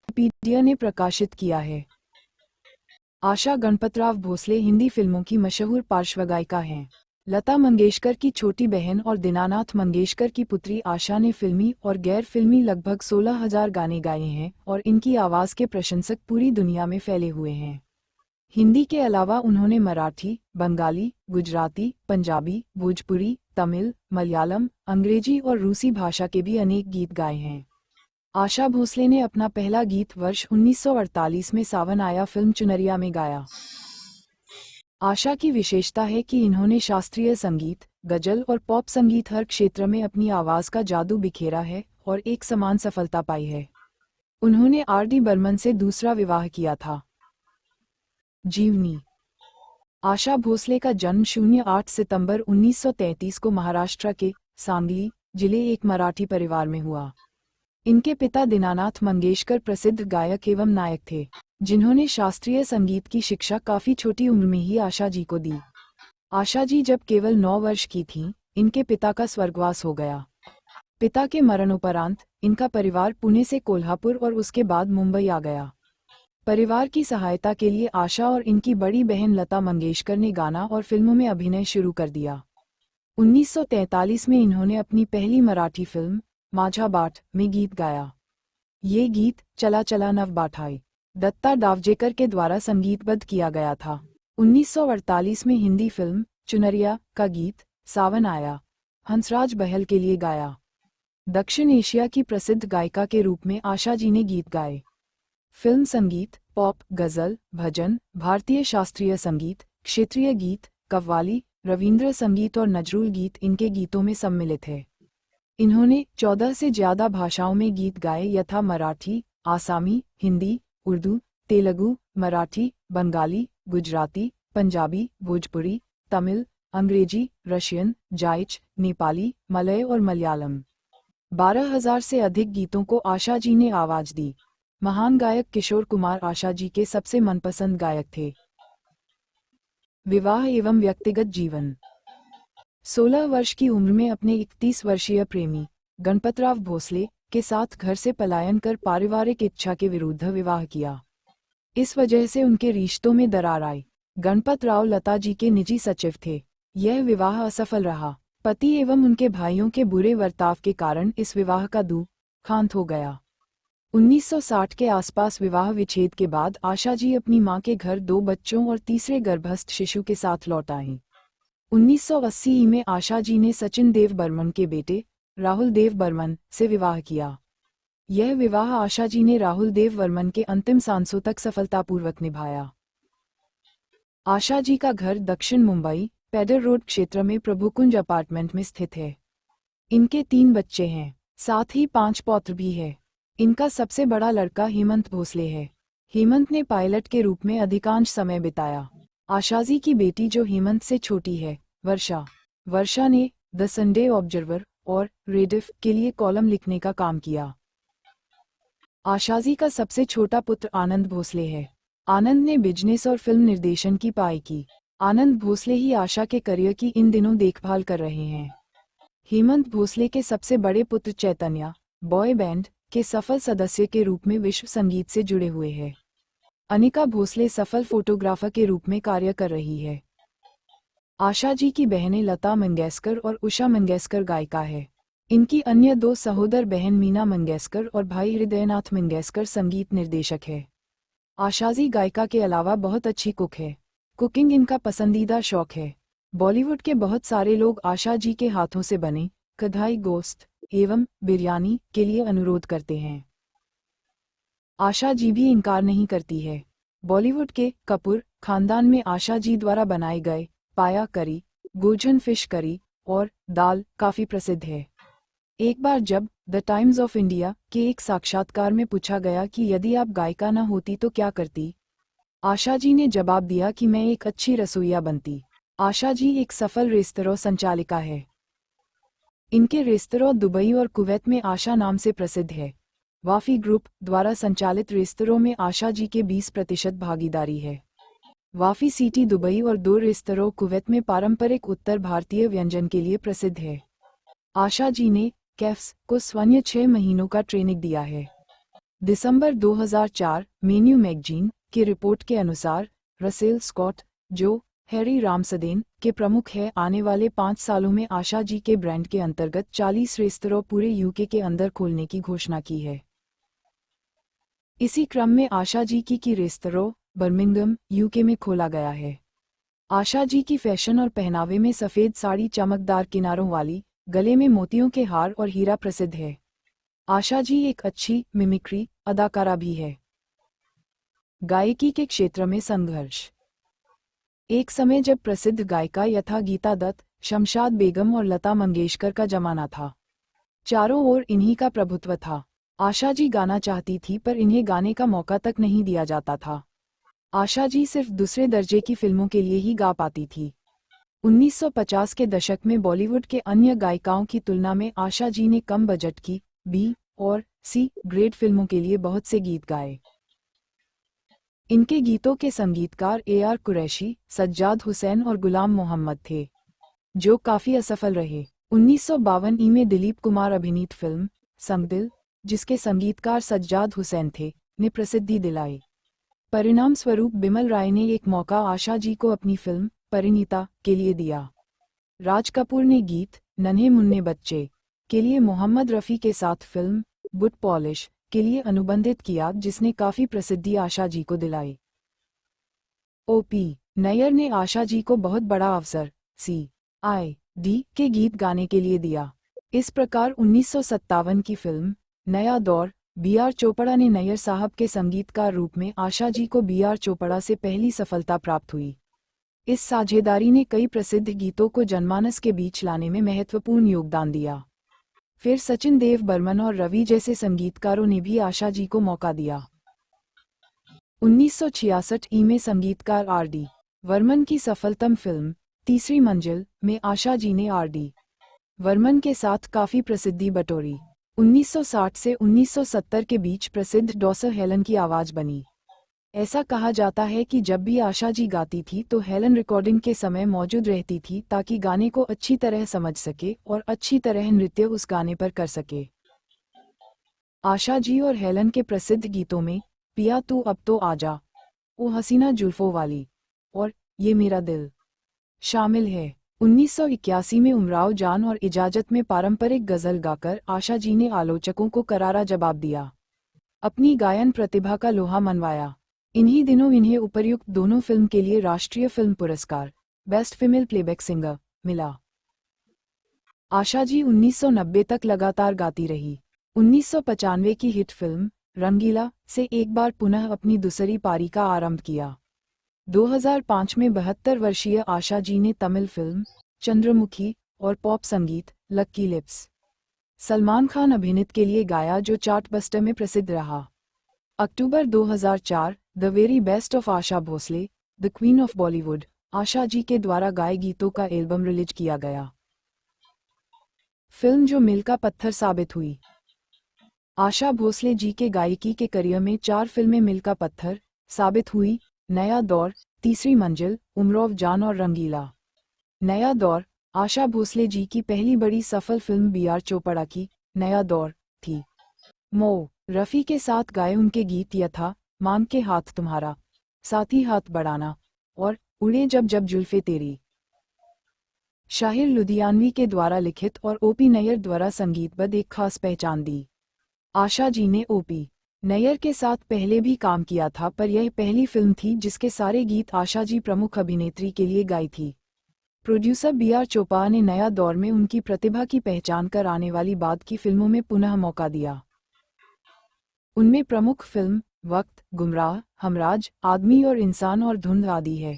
Wikipedia ने प्रकाशित किया है। आशा गणपतराव भोसले हिंदी फिल्मों की मशहूर पार्श्वगायिका हैं। लता मंगेशकर की छोटी बहन और दीनानाथ मंगेशकर की पुत्री आशा ने फिल्मी और गैर फिल्मी लगभग 16,000 गाने गाए हैं और इनकी आवाज़ के प्रशंसक पूरी दुनिया में फैले हुए हैं। हिंदी के अलावा उन्होंने मराठी, बंगाली, गुजराती, पंजाबी, भोजपुरी, तमिल, मलयालम, अंग्रेजी और रूसी भाषा के भी अनेक गीत गाए हैं। आशा भोसले ने अपना पहला गीत वर्ष 1948 में सावन आया फिल्म चुनरिया में गाया। आशा की विशेषता है कि इन्होंने शास्त्रीय संगीत, गजल और पॉप संगीत हर क्षेत्र में अपनी आवाज़ का जादू बिखेरा है और एक समान सफलता पाई है। उन्होंने R.D. बर्मन से दूसरा विवाह किया था। जीवनी। आशा भोसले का जन्म 08 सितंबर 1933 को महाराष्ट्र के सांगली जिले एक मराठी परिवार में हुआ। इनके पिता दीनानाथ मंगेशकर प्रसिद्ध गायक एवं नायक थे, जिन्होंने शास्त्रीय संगीत की शिक्षा काफ़ी छोटी उम्र में ही आशा जी को दी। आशा जी जब केवल 9 वर्ष की थीं, इनके पिता का स्वर्गवास हो गया। पिता के मरणोपरांत इनका परिवार पुणे से कोल्हापुर और उसके बाद मुंबई आ गया। परिवार की सहायता के लिए आशा और इनकी बड़ी बहन लता मंगेशकर ने गाना और फिल्मों में अभिनय शुरू कर दिया। 1943 में इन्होंने अपनी पहली मराठी फिल्म माझा बाट में गीत गाया। ये गीत चला चला नव बाठाई दत्ता डावजेकर के द्वारा संगीतबद्ध किया गया था। 1948 में हिंदी फिल्म चुनरिया का गीत सावन आया हंसराज बहल के लिए गाया। दक्षिण एशिया की प्रसिद्ध गायिका के रूप में आशा जी ने गीत गाए। फिल्म संगीत, पॉप, गज़ल, भजन, भारतीय शास्त्रीय संगीत, क्षेत्रीय गीत, कव्वाली, रवींद्र संगीत और नजरुल गीत इनके गीतों में सम्मिलित है। इन्होंने 14 से ज़्यादा भाषाओं में गीत गाए यथा मराठी, आसामी, हिंदी, उर्दू, तेलुगु, मराठी, बंगाली, गुजराती, पंजाबी, भोजपुरी, तमिल, अंग्रेजी, रशियन, जाइच, नेपाली, मलय और मलयालम। 12,000 से अधिक गीतों को आशा जी ने आवाज़ दी। महान गायक किशोर कुमार आशा जी के सबसे मनपसंद गायक थे। विवाह एवं व्यक्तिगत जीवन। 16 वर्ष की उम्र में अपने 31 वर्षीय प्रेमी गणपतराव भोसले के साथ घर से पलायन कर पारिवारिक इच्छा के विरुद्ध विवाह किया। इस वजह से उनके रिश्तों में दरार आई। गणपतराव लता जी के निजी सचिव थे। यह विवाह असफल रहा। पति एवं उनके भाइयों के बुरे बर्ताव के कारण इस विवाह का दुखांत हो गया। 1960 के आसपास विवाह विच्छेद के बाद आशा जी अपनी मां के घर 2 बच्चों और तीसरे गर्भस्थ शिशु के साथ लौट आईं। 1980 में आशा जी ने सचिन देव बर्मन के बेटे राहुल देव बर्मन से विवाह किया। यह विवाह आशा जी ने राहुल देव बर्मन के अंतिम सांसों तक सफलतापूर्वक निभाया। आशा जी का घर दक्षिण मुंबई पेडर रोड क्षेत्र में प्रभुकुंज अपार्टमेंट में स्थित है। इनके 3 बच्चे हैं, साथ ही 5 पौत्र भी है। इनका सबसे बड़ा लड़का हेमंत भोसले है। हेमंत ने पायलट के रूप में अधिकांश समय बिताया। आशाजी की बेटी जो हेमंत से छोटी है, वर्षा ने द संडे ऑब्जर्वर और रेडिफ के लिए कॉलम लिखने का काम किया। आशाजी का सबसे छोटा पुत्र आनंद भोसले है। आनंद ने बिजनेस और फिल्म निर्देशन की पढ़ाई की। आनंद भोसले ही आशा के करियर की इन दिनों देखभाल कर रहे हैं। हेमंत भोसले के सबसे बड़े पुत्र चैतन्या बॉय बैंड के सफल सदस्य के रूप में विश्व संगीत से जुड़े हुए हैं। अनिका भोसले सफल फोटोग्राफर के रूप में कार्य कर रही है। आशा जी की बहनें लता मंगेशकर और उषा मंगेशकर गायिका है। इनकी अन्य 2 सहोदर बहन मीना मंगेशकर और भाई हृदयनाथ मंगेशकर संगीत निर्देशक है। आशाजी गायिका के अलावा बहुत अच्छी कुक है। कुकिंग इनका पसंदीदा शौक है। बॉलीवुड के बहुत सारे लोग आशा जी के हाथों से बने कढ़ाई गोश्त एवं बिरयानी के लिए अनुरोध करते हैं। आशा जी भी इनकार नहीं करती है। बॉलीवुड के कपूर खानदान में आशा जी द्वारा बनाए गए पाया करी, गोजन फिश करी और दाल काफ़ी प्रसिद्ध है। एक बार जब द टाइम्स ऑफ इंडिया के एक साक्षात्कार में पूछा गया कि यदि आप गायिका न होती तो क्या करती, आशा जी ने जवाब दिया कि मैं एक अच्छी रसोइया बनती। आशा जी एक सफल रेस्तरां संचालिका है। इनके रेस्तरां दुबई और कुवैत में आशा नाम से प्रसिद्ध है। वाफी ग्रुप द्वारा संचालित रेस्तरां में आशा जी के 20% भागीदारी है। वाफी सिटी दुबई और 2 रेस्तरां कुवैत में पारंपरिक उत्तर भारतीय व्यंजन के लिए प्रसिद्ध है। आशा जी ने कैफ्स को स्वयं 6 महीनों का ट्रेनिंग दिया है। दिसंबर 2004 मेन्यू मैगजीन की रिपोर्ट के अनुसार रसेल स्कॉट, जो हैरी रामसदेन के प्रमुख हैं, आने वाले 5 सालों में आशा जी के ब्रांड के अंतर्गत 40 रेस्तरां पूरे यूके के अंदर खोलने की घोषणा की है। इसी क्रम में आशा जी की रेस्तरां बर्मिंघम, यूके में खोला गया है। आशा जी की फैशन और पहनावे में सफ़ेद साड़ी, चमकदार किनारों वाली, गले में मोतियों के हार और हीरा प्रसिद्ध है। आशा जी एक अच्छी मिमिक्री अदाकारा भी है। गायकी के क्षेत्र में संघर्ष। एक समय जब प्रसिद्ध गायिका यथा गीता दत्त, शमशाद बेगम और लता मंगेशकर का जमाना था। चारों ओर इन्हीं का प्रभुत्व था। आशा जी गाना चाहती थी पर इन्हें गाने का मौका तक नहीं दिया जाता था। आशा जी सिर्फ दूसरे दर्जे की फिल्मों के लिए ही गा पाती थी। 1950 के दशक में बॉलीवुड के अन्य गायिकाओं की तुलना में आशा जी ने कम बजट की बी और सी ग्रेड फिल्मों के लिए बहुत से गीत गाए। इनके गीतों के संगीतकार AR कुरैशी, सज्जाद हुसैन और गुलाम मोहम्मद थे, जो काफी असफल रहे। 1952 में दिलीप कुमार अभिनीत फिल्म संगदिल, जिसके संगीतकार सज्जाद हुसैन थे, ने प्रसिद्धि दिलाई। परिणाम स्वरूप बिमल राय ने एक मौका आशा जी को अपनी फिल्म परिणीता के लिए दिया। राज कपूर ने गीत नन्हे मुन्ने बच्चे के लिए मोहम्मद रफ़ी के साथ फिल्म बुट पॉलिश के लिए अनुबंधित किया, जिसने काफी प्रसिद्धि आशा जी को दिलाई। OP नैयर ने आशा जी को बहुत बड़ा अवसर CID के गीत गाने के लिए दिया। इस प्रकार 1957 की फिल्म नया दौर BR चोपड़ा ने नैयर साहब के संगीतकार रूप में आशा जी को BR चोपड़ा से पहली सफलता प्राप्त हुई। इस साझेदारी ने कई प्रसिद्ध गीतों को जनमानस के बीच लाने में महत्वपूर्ण योगदान दिया। फिर सचिन देव बर्मन और रवि जैसे संगीतकारों ने भी आशा जी को मौका दिया। 1966 में संगीतकार RD वर्मन की सफलतम फिल्म तीसरी मंजिल में आशा जी ने RD वर्मन के साथ काफी प्रसिद्धि बटोरी। 1960 से 1970 के बीच प्रसिद्ध डॉसर हेलन की आवाज बनी। ऐसा कहा जाता है कि जब भी आशा जी गाती थी तो हेलन रिकॉर्डिंग के समय मौजूद रहती थी, ताकि गाने को अच्छी तरह समझ सके और अच्छी तरह नृत्य उस गाने पर कर सके। आशा जी और हेलन के प्रसिद्ध गीतों में पिया तू अब तो आजा, ओ हसीना जुल्फों वाली और ये मेरा दिल शामिल है। 1981 में उमराव जान और इजाजत में पारंपरिक गजल गाकर आशा जी ने आलोचकों को करारा जवाब दिया, अपनी गायन प्रतिभा का लोहा मनवाया। इन्हीं दिनों इन्हें उपर्युक्त दोनों फिल्म के लिए राष्ट्रीय फिल्म पुरस्कार बेस्ट फीमेल प्लेबैक सिंगर मिला। आशा जी 1990 तक लगातार गाती रही। 1995 की हिट फिल्म रंगीला से एक बार पुनः अपनी दूसरी पारी का आरंभ किया। 2005 में 72 वर्षीय आशा जी ने तमिल फिल्म चंद्रमुखी और पॉप संगीत लक्की लिप्स सलमान खान अभिनीत के लिए गाया, जो चार्टबस्टर में प्रसिद्ध रहा। अक्टूबर 2004 the very best of Asha Bhosle the queen of Bollywood Asha ji के द्वारा गाए गीतों का एल्बम रिलीज किया गया। फिल्म जो मिल का पत्थर साबित हुई। आशा भोसले जी के गायकी के करियर में 4 फिल्में मिल का पत्थर साबित हुई, नया दौर, तीसरी मंजिल, उमराव जान और रंगीला। नया दौर आशा भोसले जी की पहली बड़ी सफल फिल्म BR चोपड़ा की नया दौर थी। मो रफ़ी के साथ गाए उनके गीत यथा मांग के हाथ तुम्हारा, साथी हाथ बढ़ाना और उड़े जब जब जुल्फे तेरी। शाहिर लुधियानवी के द्वारा लिखित और OP नैयर द्वारा संगीतबद्ध एक खास पहचान दी। आशा जी ने OP नैयर के साथ पहले भी काम किया था, पर यह पहली फिल्म थी जिसके सारे गीत आशा जी प्रमुख अभिनेत्री के लिए गाई थी। प्रोड्यूसर BR चोपड़ा ने नया दौर में उनकी प्रतिभा की पहचान कर आने वाली बाद की फिल्मों में पुनः मौका दिया। उनमें प्रमुख फिल्म वक्त, गुमराह, हमराज, आदमी और इंसान और धुंध आदि है।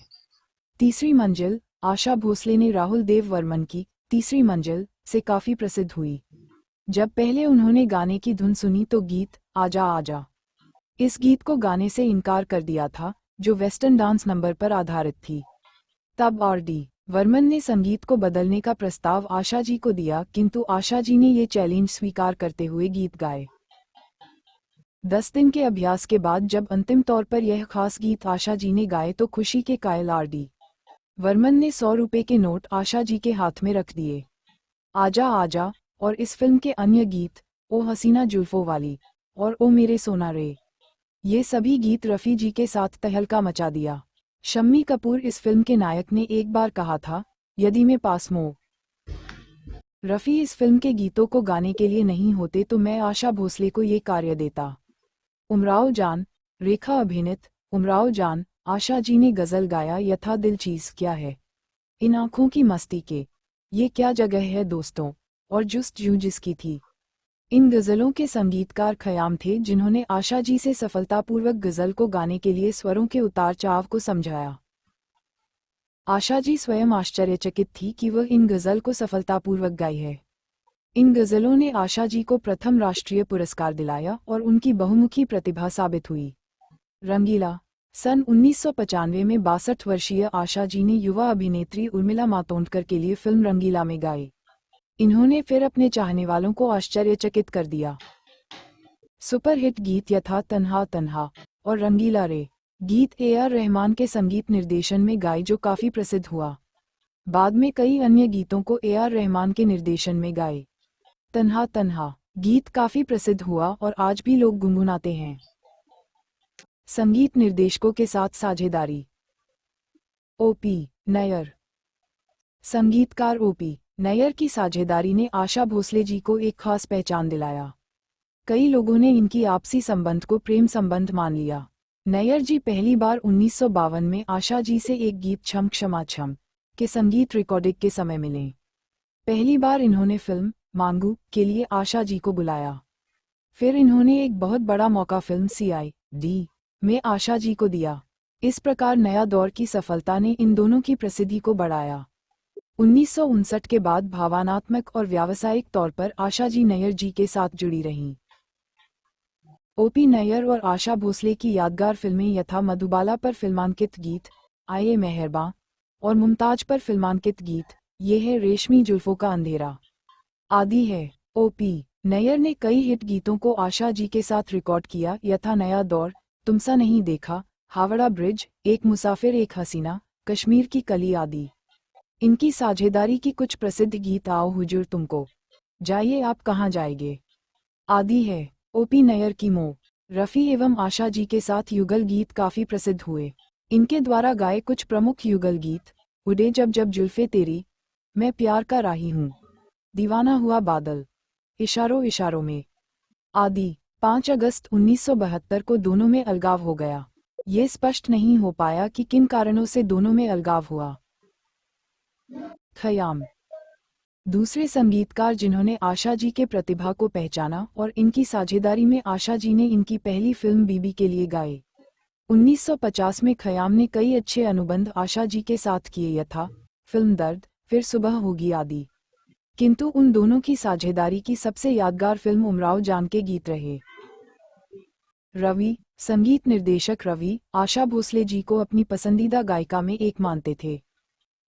तीसरी मंजिल आशा भोसले ने राहुल देव वर्मन की तीसरी मंजिल से काफी प्रसिद्ध हुई। जब पहले उन्होंने गाने की धुन सुनी तो गीत आजा आजा इस गीत को गाने से इनकार कर दिया था, जो वेस्टर्न डांस नंबर पर आधारित थी। तब RD वर्मन ने संगीत को बदलने का प्रस्ताव आशा जी को दिया, किंतु आशा जी ने ये चैलेंज स्वीकार करते हुए गीत गाए। 10 दिन के अभ्यास के बाद जब अंतिम तौर पर यह खास गीत आशा जी ने गाए तो खुशी के कायल RD वर्मन ने 100 रुपए के नोट आशा जी के हाथ में रख दिए। आजा आजा और इस फिल्म के अन्य गीत ओ हसीना जुल्फों वाली और ओ मेरे सोना रे, ये सभी गीत रफ़ी जी के साथ तहलका मचा दिया। शम्मी कपूर इस फिल्म के नायक ने एक बार कहा था, यदि मैं पास मो रफ़ी इस फिल्म के गीतों को गाने के लिए नहीं होते तो मैं आशा भोसले को ये कार्य देता। उमराव जान, रेखा अभिनीत उमराव जान, आशा जी ने गज़ल गाया यथा दिल चीज़ क्या है, इन आँखों की मस्ती के, ये क्या जगह है दोस्तों, और जुस्तजू जिसकी थी। इन गज़लों के संगीतकार खयाम थे जिन्होंने आशा जी से सफलतापूर्वक गज़ल को गाने के लिए स्वरों के उतार चढ़ाव को समझाया। आशा जी स्वयं आश्चर्यचकित थी कि वह इन गज़ल को सफलतापूर्वक गाई है। इन गज़लों ने आशा जी को प्रथम राष्ट्रीय पुरस्कार दिलाया और उनकी बहुमुखी प्रतिभा साबित हुई। रंगीला सन 1995 में 62 वर्षीय आशा जी ने युवा अभिनेत्री उर्मिला मातोंडकर के लिए फिल्म रंगीला में गाए। इन्होंने फिर अपने चाहने वालों को आश्चर्यचकित कर दिया। सुपरहिट गीत यथा तन्हा तन्हा और रंगीला रे गीत AR रहमान के संगीत निर्देशन में गाए जो काफ़ी प्रसिद्ध हुआ। बाद में कई अन्य गीतों को AR रहमान के निर्देशन में गाए। तन्हा तन्हा गीत काफ़ी प्रसिद्ध हुआ और आज भी लोग गुनगुनाते हैं। संगीत निर्देशकों के साथ साझेदारी। OP नैयर संगीतकार OP नैयर की साझेदारी ने आशा भोसले जी को एक खास पहचान दिलाया। कई लोगों ने इनकी आपसी संबंध को प्रेम संबंध मान लिया। नैयर जी पहली बार 1952 में आशा जी से एक गीत छम क्षमा छम के संगीत रिकॉर्डिंग के समय मिले। पहली बार इन्होंने फिल्म मांगू के लिए आशा जी को बुलाया। फिर इन्होंने एक बहुत बड़ा मौका फिल्म CID में आशा जी को दिया। इस प्रकार नया दौर की सफलता ने इन दोनों की प्रसिद्धि को बढ़ाया। 1959 के बाद भावनात्मक और व्यावसायिक तौर पर आशा जी नैयर जी के साथ जुड़ी रहीं। OP नैयर और आशा भोसले की यादगार फिल्में यथा मधुबाला पर फिल्मांकित गीत आए मेहरबां और मुमताज पर फिल्मांकित गीत ये है रेशमी जुल्फों का अंधेरा आदि है। OP नैयर ने कई हिट गीतों को आशा जी के साथ रिकॉर्ड किया यथा नया दौर, तुमसा नहीं देखा, हावड़ा ब्रिज, एक मुसाफिर एक हसीना, कश्मीर की कली आदि। इनकी साझेदारी की कुछ प्रसिद्ध गीत आओ हुजूर तुमको, जाइए आप कहाँ जाएंगे आदि है। OP नैयर की मो रफ़ी एवं आशा जी के साथ युगल गीत काफ़ी प्रसिद्ध हुए। इनके द्वारा गाए कुछ प्रमुख युगल गीत उड़े जब जब जुल्फे तेरी, मैं प्यार का राही हूँ, दीवाना हुआ बादल, इशारों इशारों में आदि। 5 अगस्त 1972 को दोनों में अलगाव हो गया। ये स्पष्ट नहीं हो पाया कि किन कारणों से दोनों में अलगाव हुआ। खयाम दूसरे संगीतकार जिन्होंने आशा जी के प्रतिभा को पहचाना और इनकी साझेदारी में आशा जी ने इनकी पहली फिल्म बीबी के लिए गाए। 1950 में खयाम ने कई अच्छे अनुबंध आशा जी के साथ किए यथा फिल्म दर्द, फिर सुबह होगी आदि। किंतु उन दोनों की साझेदारी की सबसे यादगार फिल्म उमराव जान के गीत रहे। रवि संगीत निर्देशक रवि आशा भोसले जी को अपनी पसंदीदा गायिका में एक मानते थे।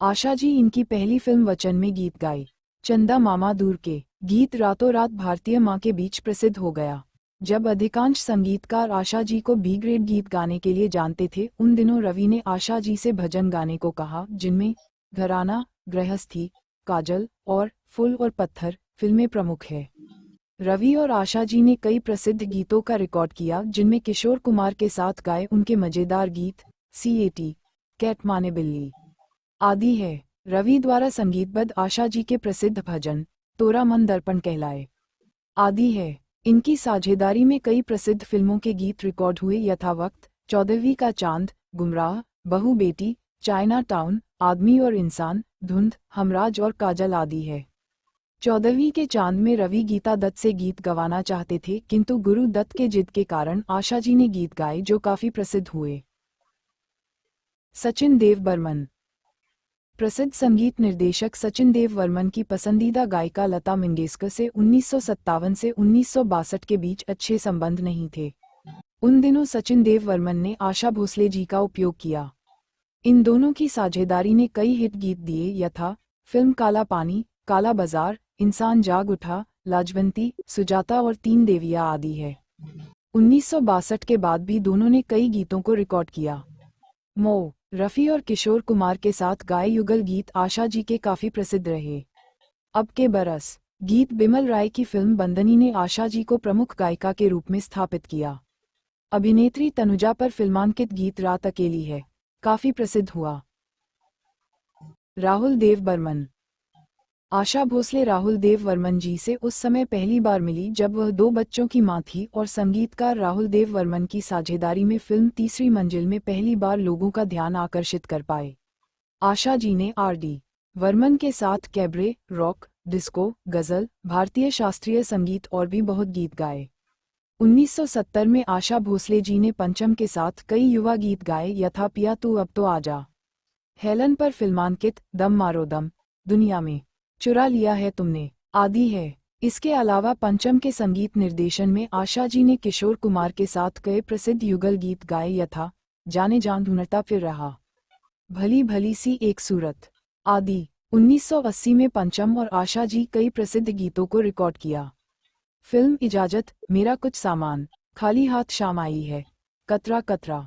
आशा जी इनकी पहली फिल्म वचन में गीत गाए। चंदा मामा दूर के गीत रातों रात भारतीय माँ के बीच प्रसिद्ध हो गया। जब अधिकांश संगीतकार आशा जी को B ग्रेड गीत गाने के लिए जानते थे, उन दिनों रवि ने आशा जी से भजन गाने को कहा जिनमें घराना, गृहस्थी, काजल और फूल और पत्थर फिल्में प्रमुख है। रवि और आशा जी ने कई प्रसिद्ध गीतों का रिकॉर्ड किया जिनमें किशोर कुमार के साथ गाए उनके मजेदार गीत CAT, कैट माने बिल्ली आदि है। रवि द्वारा संगीतबद्ध आशा जी के प्रसिद्ध भजन तोरा मन दर्पण कहलाए आदि है। इनकी साझेदारी में कई प्रसिद्ध फिल्मों के गीत रिकॉर्ड हुए यथा वक्त, 14वीं का चांद, गुमराह, बहू बेटी, चाइना टाउन, आदमी और इंसान, धुंध, हमराज और काजल आदि है। 14वीं के चांद में रवि गीता दत्त से गीत गवाना चाहते थे किंतु गुरु दत्त के जिद के कारण आशा जी ने गीत गाए जो काफी प्रसिद्ध हुए। सचिन देव बर्मन प्रसिद्ध संगीत निर्देशक सचिन देव वर्मन की पसंदीदा गायिका लता मंगेशकर से 1957 से 1962 के बीच अच्छे संबंध नहीं थे। उन दिनों सचिन देव वर्मन ने आशा भोसले जी का उपयोग किया। इन दोनों की साझेदारी ने कई हिट गीत दिए यथा फिल्म काला पानी, काला बाजार, इंसान जाग उठा, लाजवंती, सुजाता और तीन देवियां आदि है। 1962 के बाद भी दोनों ने कई गीतों को रिकॉर्ड किया। मो रफ़ी और किशोर कुमार के साथ गाए युगल गीत आशा जी के काफ़ी प्रसिद्ध रहे। अब के बरस गीत बिमल राय की फिल्म बंदनी ने आशा जी को प्रमुख गायिका के रूप में स्थापित किया। अभिनेत्री तनुजा पर फिल्मांकित गीत रात अकेली है काफी प्रसिद्ध हुआ। राहुल देव बर्मन। आशा भोसले राहुल देव वर्मन जी से उस समय पहली बार मिली जब वह 2 बच्चों की मां थी और संगीतकार राहुल देव वर्मन की साझेदारी में फिल्म तीसरी मंजिल में पहली बार लोगों का ध्यान आकर्षित कर पाए। आशा जी ने R.D. वर्मन के साथ कैबरे, रॉक, डिस्को, गजल, भारतीय शास्त्रीय संगीत और भी बहुत गीत गाए। 1970 में आशा भोसले जी ने पंचम के साथ कई युवा गीत गाए यथा पिया तू अब तो आजा, हेलन पर फिल्मांकित दम मारो दम, दुनिया में चुरा लिया है तुमने, आदि है। इसके अलावा पंचम के संगीत निर्देशन में आशा जी ने किशोर कुमार के साथ कई प्रसिद्ध युगल गीत गाए यथा जाने जान ढूंढता फिर रहा, भली भली सी एक सूरत, आदि। 1980 में पंचम और आशा जी कई प्रसिद्ध गीतों को रिकॉर्ड किया। फिल्म इजाजत, मेरा कुछ सामान, खाली हाथ शाम आई है, कतरा कतरा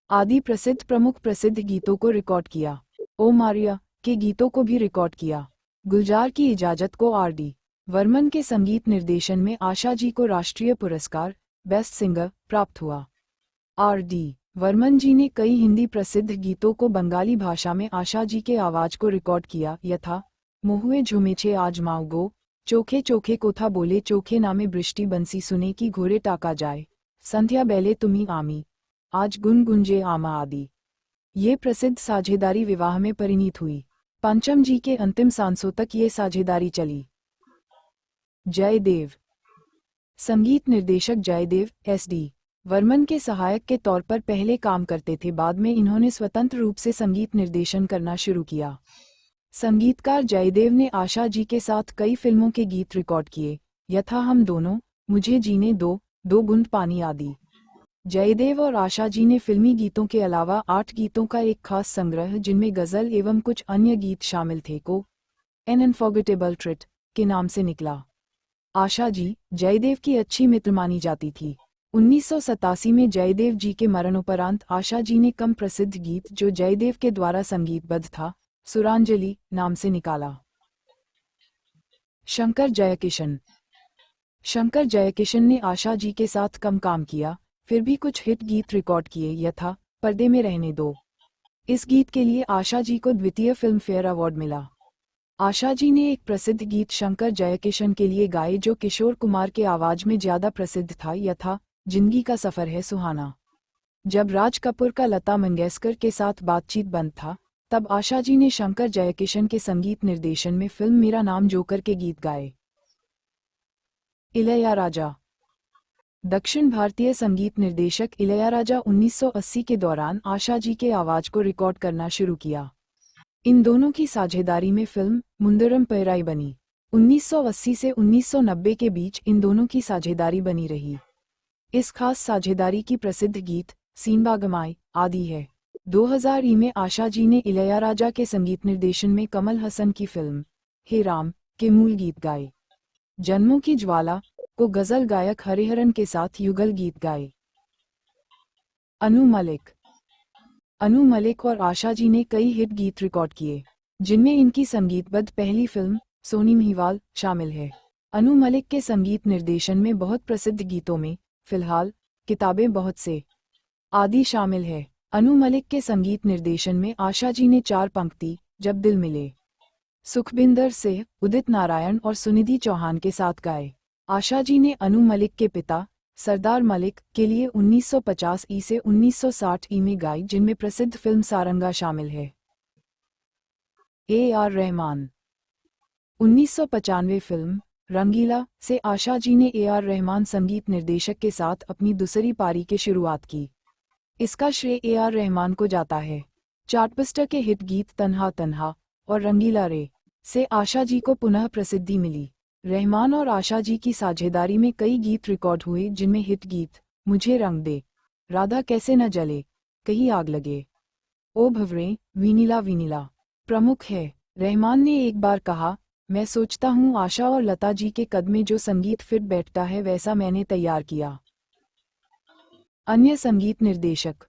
आदि प्रमुख प्रसिद्ध गीतों को रिकॉर्ड किया। ओ मारिया के गीतों को भी रिकॉर्ड किया। गुलजार की इजाजत को R.D. वर्मन के संगीत निर्देशन में आशा जी को राष्ट्रीय पुरस्कार बेस्ट सिंगर प्राप्त हुआ। R.D. वर्मन जी ने कई हिंदी प्रसिद्ध गीतों को बंगाली भाषा में आशा जी के आवाज को रिकॉर्ड किया यथा मोहुए झुमेछे आज माओगो, चोखे चोखे कोथा बोले चोखे नामे बृष्टि बंसी सुने की घोरे टाका जाए, संध्या बेले तुम्ही आमी, आज गुनगुंजे आमा आदि। ये प्रसिद्ध साझेदारी विवाह में परिणीत हुई। पंचम जी के अंतिम सांसों तक ये साझेदारी चली। जयदेव। संगीत निर्देशक जयदेव S.D. वर्मन के सहायक के तौर पर पहले काम करते थे, बाद में इन्होंने स्वतंत्र रूप से संगीत निर्देशन करना शुरू किया। संगीतकार जयदेव ने आशा जी के साथ कई फिल्मों के गीत रिकॉर्ड किए यथा हम दोनों, मुझे जीने दो, दो बूंद पानी आदि। जयदेव और आशा जी ने फिल्मी गीतों के अलावा 8 गीतों का एक खास संग्रह जिनमें गजल एवं कुछ अन्य गीत शामिल थे को एन अनफॉरगेटेबल ट्रिट के नाम से निकला। आशा जी जयदेव की अच्छी मित्र मानी जाती थी। 1987 में जयदेव जी के मरणोपरांत आशा जी ने कम प्रसिद्ध गीत जो जयदेव के द्वारा संगीतबद्ध था सुरांजलि नाम से निकाला। शंकर जयकिशन। शंकर जयकिशन ने आशा जी के साथ कम काम किया, फिर भी कुछ हिट गीत रिकॉर्ड किए यथा पर्दे में रहने दो। इस गीत के लिए आशा जी को द्वितीय फिल्म फेयर अवार्ड मिला। आशा जी ने एक प्रसिद्ध गीत शंकर जयकिशन के लिए गाए जो किशोर कुमार के आवाज में ज्यादा प्रसिद्ध था यथा जिंदगी का सफर है सुहाना। जब राज कपूर का लता मंगेशकर के साथ बातचीत बंद था, तब आशा जी ने शंकर जयकिशन के संगीत निर्देशन में फिल्म मेरा नाम जोकर के गीत गाए। इलैयाराजा। दक्षिण भारतीय संगीत निर्देशक इलैयाराजा 1980 के दौरान आशा जी के आवाज को रिकॉर्ड करना शुरू किया। इन दोनों की साझेदारी में फिल्म मुंदरम पैराई बनी। 1980 से 1990 के बीच इन दोनों की साझेदारी बनी रही। इस खास साझेदारी की प्रसिद्ध गीत सीनबागमाई आदि है। 2000 में आशा जी ने इलैयाराजा के संगीत निर्देशन में कमल हसन की फिल्म हे राम के मूल गीत गाए। जन्मों की ज्वाला को गजल गायक हरिहरन के साथ युगल गीत गाए। अनु मलिक। अनु मलिक और आशा जी ने कई हिट गीत रिकॉर्ड किए, जिनमें इनकी संगीतबद्ध पहली फिल्म सोनी महिवाल शामिल है। अनु मलिक के संगीत निर्देशन में बहुत प्रसिद्ध गीतों में फिलहाल, किताबें बहुत से आदि शामिल है। अनु मलिक के संगीत निर्देशन में आशा जी ने 4 पंक्ति जब दिल मिले सुखबिंदर से उदित नारायण और सुनिधि चौहान के साथ गाए। आशा जी ने अनु मलिक के पिता सरदार मलिक के लिए 1950 ई से 1960 ई में गाई, जिनमें प्रसिद्ध फिल्म सारंगा शामिल है। A.R. रहमान। 1995 फिल्म रंगीला से आशा जी ने A.R. रहमान संगीत निर्देशक के साथ अपनी दूसरी पारी की शुरुआत की। इसका श्रेय A.R. रहमान को जाता है। चार्टबस्टर के हिट गीत तन्हा तन्हा और रंगीला रे से आशा जी को पुनः प्रसिद्धि मिली। रहमान और आशा जी की साझेदारी में कई गीत रिकॉर्ड हुए, जिनमें हिट गीत मुझे रंग दे, राधा कैसे न जले, कहीं आग लगे, ओ भंवरे, वीनीला वीनीला प्रमुख है। रहमान ने एक बार कहा, मैं सोचता हूँ आशा और लता जी के कद में जो संगीत फिट बैठता है वैसा मैंने तैयार किया। अन्य संगीत निर्देशक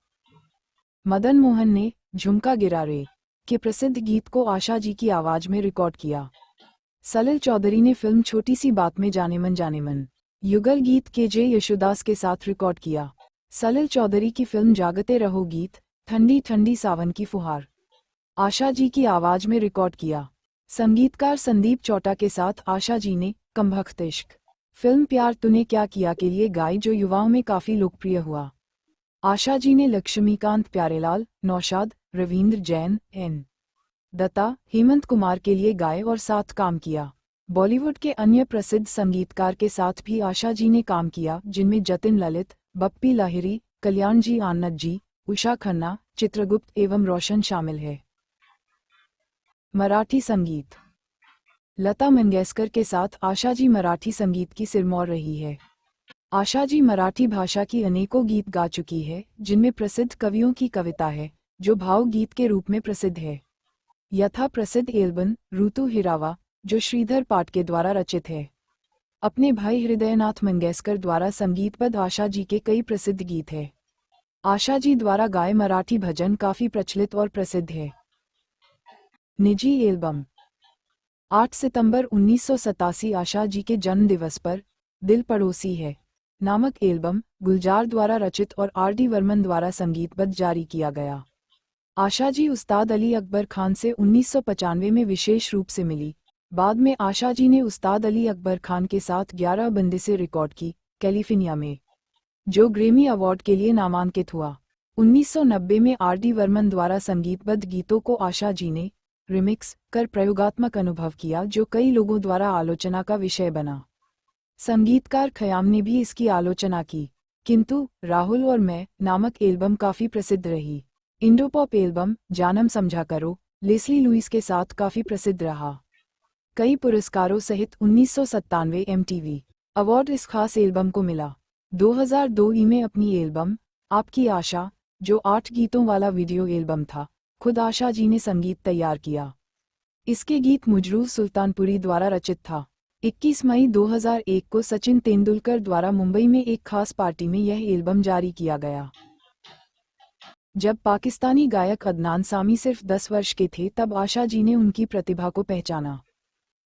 मदन मोहन ने झुमका गिरा रे के प्रसिद्ध गीत को आशा जी की आवाज में रिकॉर्ड किया। सलिल चौधरी ने फिल्म छोटी सी बात में जानेमन युगल गीत के यशुदास के साथ रिकॉर्ड किया। सलिल चौधरी की फिल्म जागते रहो गीत ठंडी ठंडी सावन की फुहार आशा जी की आवाज में रिकॉर्ड किया। संगीतकार संदीप चौटा के साथ आशा जी ने कमबख्त इश्क फिल्म प्यार तूने क्या किया के लिए गाई, जो युवाओं में काफी लोकप्रिय हुआ। आशा जी ने लक्ष्मीकांत प्यारेलाल, नौशाद, रविंद्र जैन, एन दत्ता, हेमंत कुमार के लिए गाए और साथ काम किया। बॉलीवुड के अन्य प्रसिद्ध संगीतकार के साथ भी आशा जी ने काम किया, जिनमें जतिन ललित, बप्पी लाहिरी, कल्याण जी आनंद जी, उषा खन्ना, चित्रगुप्त एवं रोशन शामिल है। मराठी संगीत। लता मंगेशकर के साथ आशा जी मराठी संगीत की सिरमौर रही है। आशा जी मराठी भाषा की अनेकों गीत गा चुकी है, जिनमें प्रसिद्ध कवियों की कविता है, जो भावगीत के रूप में प्रसिद्ध है। यथा प्रसिद्ध एल्बम ऋतु हिरावा, जो श्रीधर पाठ के द्वारा रचित है। अपने भाई हृदयनाथ मंगेशकर द्वारा संगीतबद्ध आशा जी के कई प्रसिद्ध गीत हैं। आशा जी द्वारा गाए मराठी भजन काफी प्रचलित और प्रसिद्ध है। निजी एल्बम। 8 सितंबर 1987 आशा जी के जन्म दिवस पर दिल पड़ोसी है नामक एल्बम गुलजार द्वारा रचित और आर.डी. वर्मन द्वारा संगीतबद्ध जारी किया गया। आशा जी उस्ताद अली अकबर खान से 1995 में विशेष रूप से मिली। बाद में आशा जी ने उस्ताद अली अकबर खान के साथ 11 बंदे से रिकॉर्ड की, कैलिफोर्निया में, जो ग्रैमी अवार्ड के लिए नामांकित हुआ। 1990 में आर.डी. वर्मन द्वारा संगीतबद्ध गीतों को आशा जी ने रिमिक्स कर प्रयोगात्मक अनुभव किया, जो कई लोगों द्वारा आलोचना का विषय बना। संगीतकार खयाम ने भी इसकी आलोचना की, किंतु राहुल और मैं नामक एल्बम काफी प्रसिद्ध रही। इंडोपॉप एल्बम जानम समझा करो लेस्ली लुइस के साथ काफी प्रसिद्ध रहा। कई पुरस्कारों सहित 1997 MTV अवार्ड इस खास एल्बम को मिला। 2002 में अपनी एल्बम आपकी आशा, जो 8 गीतों वाला वीडियो एल्बम था, खुद आशा जी ने संगीत तैयार किया। इसके गीत मुजरूह सुल्तानपुरी द्वारा रचित था। 21 मई 2001 को सचिन तेंदुलकर द्वारा मुंबई में एक खास पार्टी में यह एल्बम जारी किया गया। जब पाकिस्तानी गायक अदनान सामी सिर्फ 10 वर्ष के थे, तब आशा जी ने उनकी प्रतिभा को पहचाना।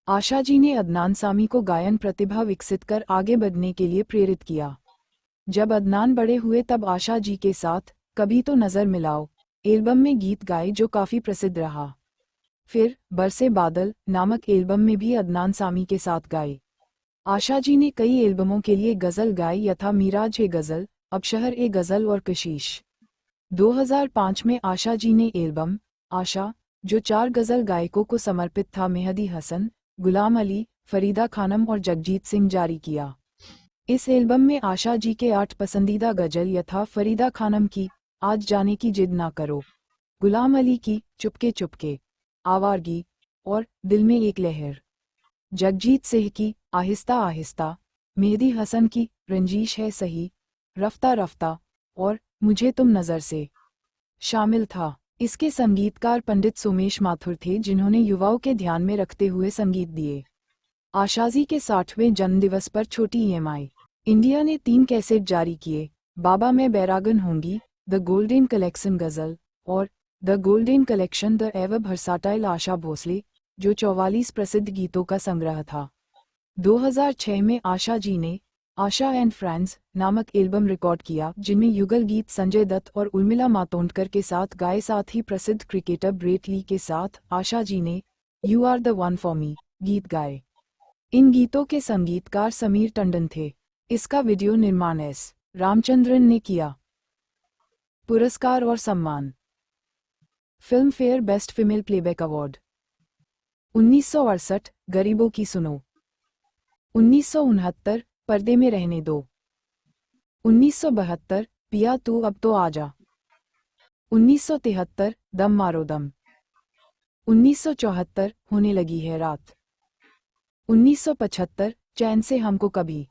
आशा जी ने अदनान सामी को गायन प्रतिभा विकसित कर आगे बढ़ने के लिए प्रेरित किया। जब अदनान बड़े हुए तब आशा जी के साथ कभी तो नजर मिलाओ एल्बम में गीत गाए, जो काफी प्रसिद्ध रहा। फिर बरसे बादल नामक एल्बम में भी अदनान सामी के साथ गाए। आशा जी ने कई एल्बमों के लिए गजल गाई, यथा मिराज ए गजल, अब शहर ए गजल और कशीश। 2005 में आशा जी ने एल्बम आशा, जो 4 गजल गायकों को समर्पित था, मेहदी हसन, गुलाम अली, फरीदा खानम और जगजीत सिंह, जारी किया। इस एल्बम में आशा जी के 8 पसंदीदा गजल यथा फरीदा खानम की आज जाने की जिद ना करो, गुलाम अली की चुपके चुपके, आवारगी और दिल में एक लहर, जगजीत सिंह की आहिस्ता आहिस्ता, मेहदी हसन की रंजीश है सही, रफ्ता रफ्ता और मुझे तुम नजर से शामिल था। इसके संगीतकार पंडित सोमेश माथुर थे, जिन्होंने युवाओं के ध्यान में रखते हुए संगीत दिए। आशाजी के 60वें जन्मदिवस पर छोटी EMI इंडिया ने 3 कैसेट जारी किए, बाबा मैं बैरागन होंगी, द गोल्डन कलेक्शन गजल और the golden collection the ever versatile Asha Bhosle, जो 44 प्रसिद्ध गीतों का संग्रह था। 2006 में आशा जी ने आशा एंड फ्रेंड्स नामक एल्बम रिकॉर्ड किया, जिनमें युगल गीत संजय दत्त और उर्मिला मातोंडकर के साथ गाए। साथ ही प्रसिद्ध क्रिकेटर ब्रेट ली के साथ आशा जी ने you are the one for me गीत गाए। इन गीतों के संगीतकार समीर टंडन थे। इसका वीडियो निर्माण एस रामचंद्रन ने किया। पुरस्कार और सम्मान। Film fair best female playback award 1968 गरीबों की सुनो, 1969 पर्दे में रहने दो, 1972 पिया तू अब तो आजा, 1973 दम मारो दम, 1974 होने लगी है रात, 1975 चैन से हमको कभी,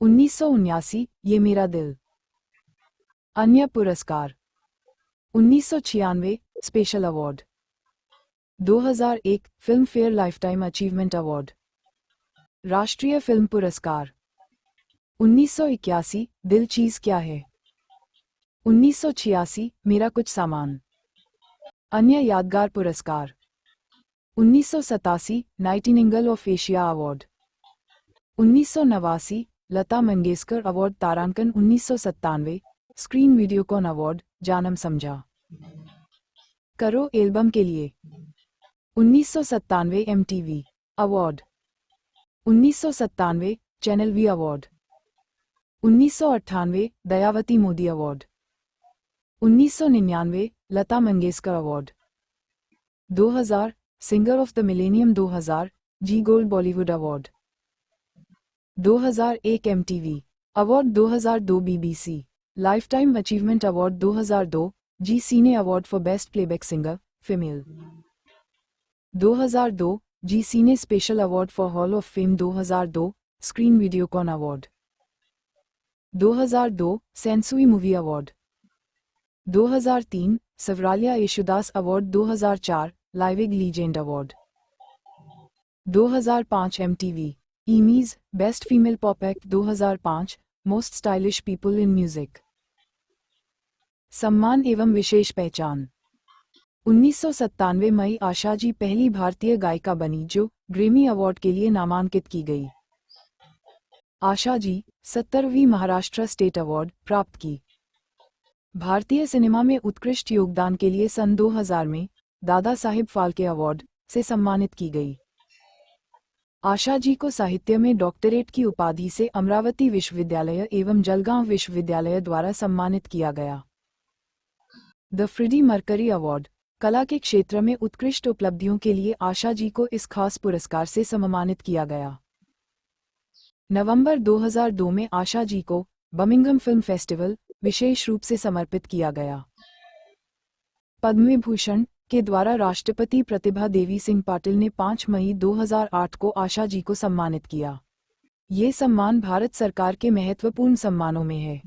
1979 ये मेरा दिल। अन्य पुरस्कार 1996 special award, 2001 film fair lifetime achievement award, राष्ट्रीय फिल्म पुरस्कार 1981 दिल चीज क्या है, 1986 मेरा कुछ सामान। अन्य यादगार पुरस्कार 1987 nightingale of Asia award. 1989 Lata Mangeshkar award. तारांकन 1997 screen Videocon award Janam Samjha Karo album के लिए। 1997 MTV award. 1997 channel V award. 1998 Dayawati Modi award. 1999 Lata Mangeshkar award. 2000 singer of the millennium. 2000 Zee gold Bollywood award. 2001 MTV award. 2002 BBC lifetime achievement award. 2002 Zee cine award for best playback singer female. 2002 Zee cine special award for hall of fame. 2002 screen Videocon award. 2002 Sansui movie award. 2003 Swaralaya Yesudas award. 2004 living legend award. 2005 MTV Immies best female pop act. 2005 most stylish people in music. सम्मान एवं विशेष पहचान। 1997 मई आशा जी पहली भारतीय गायिका बनी जो Grammy award के लिए नामांकित की गई। आशा जी 70वीं महाराष्ट्र स्टेट अवार्ड प्राप्त की। भारतीय सिनेमा में उत्कृष्ट योगदान के लिए सन 2000 में दादा साहिब फाल्के अवार्ड से सम्मानित की गई। आशा जी को साहित्य में डॉक्टरेट की उपाधि से अमरावती विश्वविद्यालय एवं जलगांव विश्वविद्यालय द्वारा सम्मानित किया गया। द फ्रीडी मर्करी अवार्ड कला के क्षेत्र में उत्कृष्ट उपलब्धियों के लिए आशा जी को इस खास पुरस्कार से सम्मानित किया गया। नवंबर 2002 में आशा जी को बर्मिंघम फिल्म फेस्टिवल विशेष रूप से समर्पित किया गया। पद्म विभूषण के द्वारा राष्ट्रपति प्रतिभा देवी सिंह पाटिल ने 5 मई 2008 को आशा जी को सम्मानित किया। ये सम्मान भारत सरकार के महत्वपूर्ण सम्मानों में है।